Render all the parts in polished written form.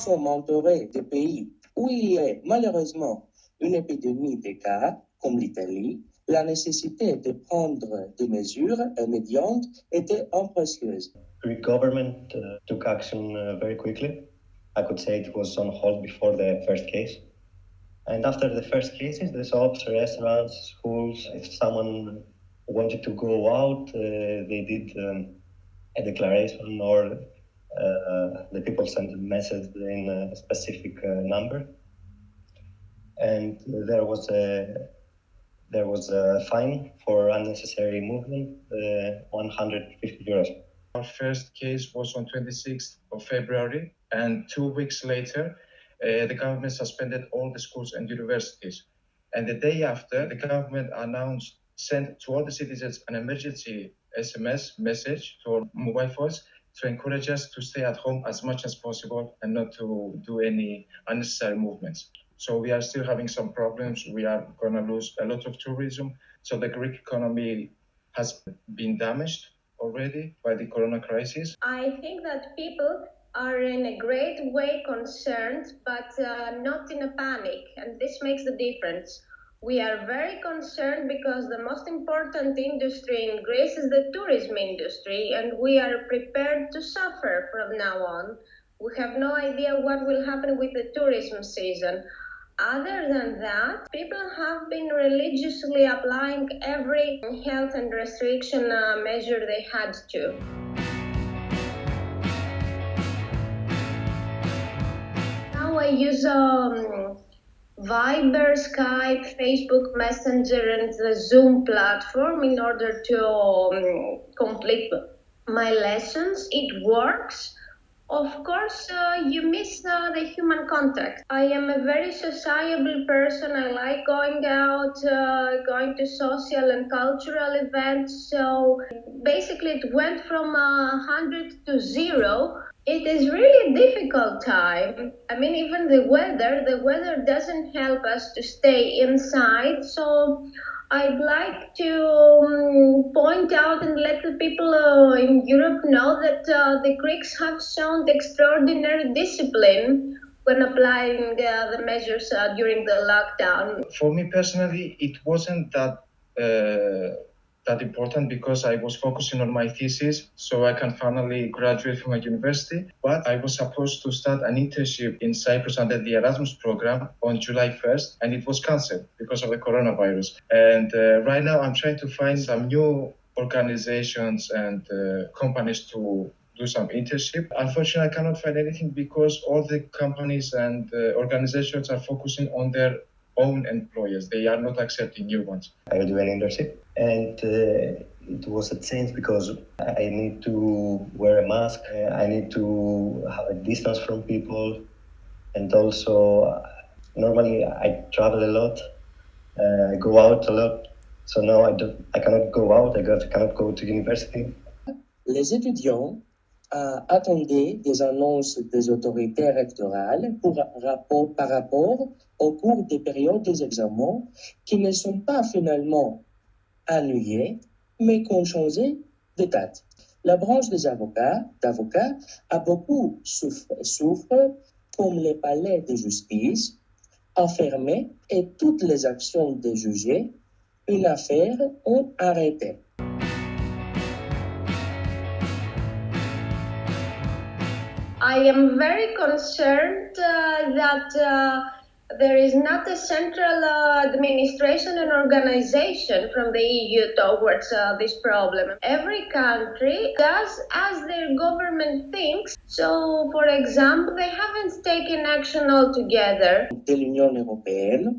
sommes entourés de pays où il y a malheureusement une épidémie de cas, comme l'Italie, la nécessité de prendre des mesures immédiates était impérieuse. Greek government took action very quickly. I could say it was on hold before the first case. And after the first cases, the shops, restaurants, schools, if someone wanted to go out, they did a declaration or the people sent a message in a specific number. And there was a fine for unnecessary movement, 150 euros. Our first case was on 26th of February, and 2 weeks later, the government suspended all the schools and universities. And the day after, the government sent to all the citizens an emergency SMS message to our mobile phones to encourage us to stay at home as much as possible and not to do any unnecessary movements. So we are still having some problems. We are going to lose a lot of tourism. So the Greek economy has been damaged already by the corona crisis. I think that people are in a great way concerned, but not in a panic, and this makes the difference. We are very concerned because the most important industry in Greece is the tourism industry, and we are prepared to suffer from now on. We have no idea what will happen with the tourism season. Other than that, people have been religiously applying every health and restriction measure they had to. Now I use Viber, Skype, Facebook Messenger, and the Zoom platform in order to complete my lessons. It works. Of course, you miss the human contact. I am a very sociable person. I like going out, going to social and cultural events. So basically it went from 100 to 0. It is really a difficult time. I mean, even the weather doesn't help us to stay inside. So I'd like to point out and let the people in Europe know that the Greeks have shown extraordinary discipline when applying the measures during the lockdown. For me personally, it wasn't that important because I was focusing on my thesis so I can finally graduate from a university. But I was supposed to start an internship in Cyprus under the Erasmus program on July 1st, and it was cancelled because of the coronavirus. And right now I'm trying to find some new organizations and companies to do some internship. Unfortunately, I cannot find anything because all the companies and organizations are focusing on their own employers. They are not accepting new ones. I do an internship, and it was a change because I need to wear a mask, I need to have a distance from people, and also normally I travel a lot, I go out a lot, so now I cannot go out, I cannot go to university. Les étudiants attendaient des annonces des autorités rectorales par rapport au cours des périodes des examens qui ne sont pas finalement annulées, mais qui ont changé de date. La branche des d'avocats a beaucoup souffre, comme les palais de justice, a fermé et toutes les actions des jugés, une affaire ont arrêté. I am very concerned that there is not a central administration and organization from the EU towards this problem. Every country does as their government thinks. So, for example, they haven't taken action altogether. De l'Union européenne,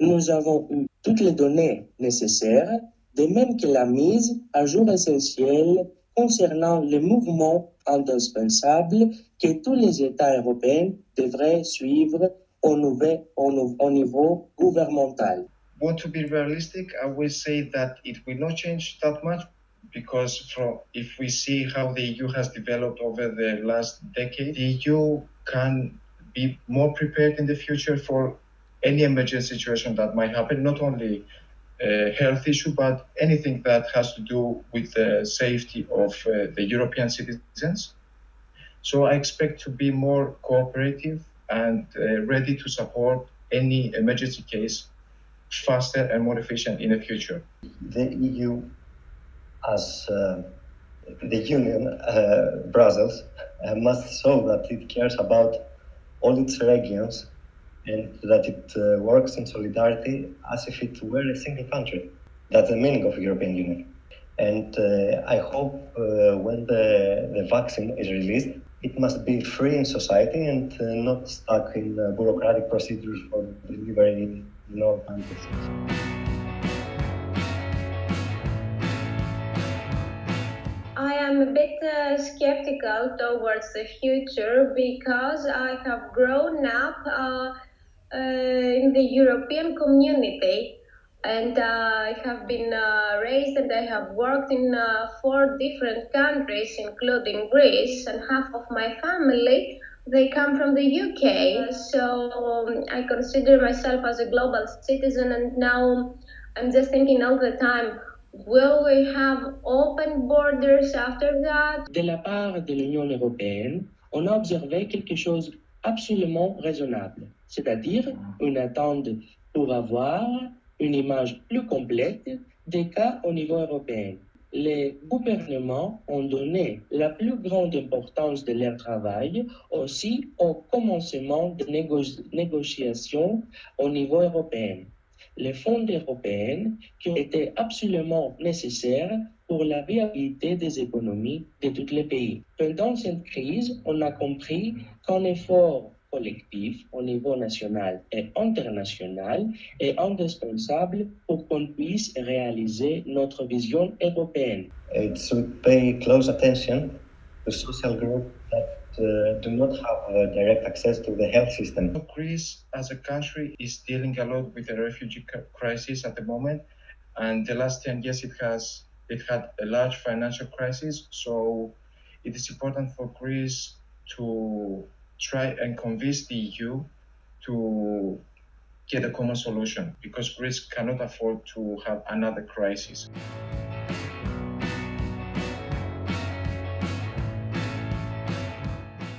nous avons eu toutes les données nécessaires, de même que la mise à jour essentielle concernant les mouvements indispensables que tous les États européens devraient suivre au niveau gouvernemental. Want to be realistic, I will say that it will not change that much because if we see how the EU has developed over the last decade, the EU can be more prepared in the future for any emergency situation that might happen, not only health issue, but anything that has to do with the safety of the European citizens. So I expect to be more cooperative and ready to support any emergency case faster and more efficient in the future. The EU, as the Union, Brussels, must show that it cares about all its regions and that it works in solidarity as if it were a single country. That's the meaning of European Union. And I hope when the vaccine is released, it must be free in society and not stuck in bureaucratic procedures for delivery in all countries. I am a bit skeptical towards the future because I have grown up in the European community, and I have been raised and I have worked in 4 different countries, including Greece, and half of my family they come from the UK. So I consider myself as a global citizen, and now I'm just thinking all the time, will we have open borders after that? De la part de l'Union européenne, on a observé quelque chose absolument raisonnable, c'est-à-dire une attente pour avoir une image plus complète des cas au niveau européen. Les gouvernements ont donné la plus grande importance de leur travail aussi au commencement des négociations au niveau européen. Les fonds européens qui ont été absolument nécessaires pour la viabilité des économies de tous les pays. Pendant cette crise, on a compris qu'un effort collectif au niveau national et international est indispensable pour qu'on puisse réaliser notre vision européenne. It should pay close attention to social groups that do not have direct access to the health system. Greece, as a country, is dealing a lot with the refugee crisis at the moment, and the last 10 years it had a large financial crisis. So it is important for Greece to try and convince the EU to get a common solution, because Greece cannot afford to have another crisis.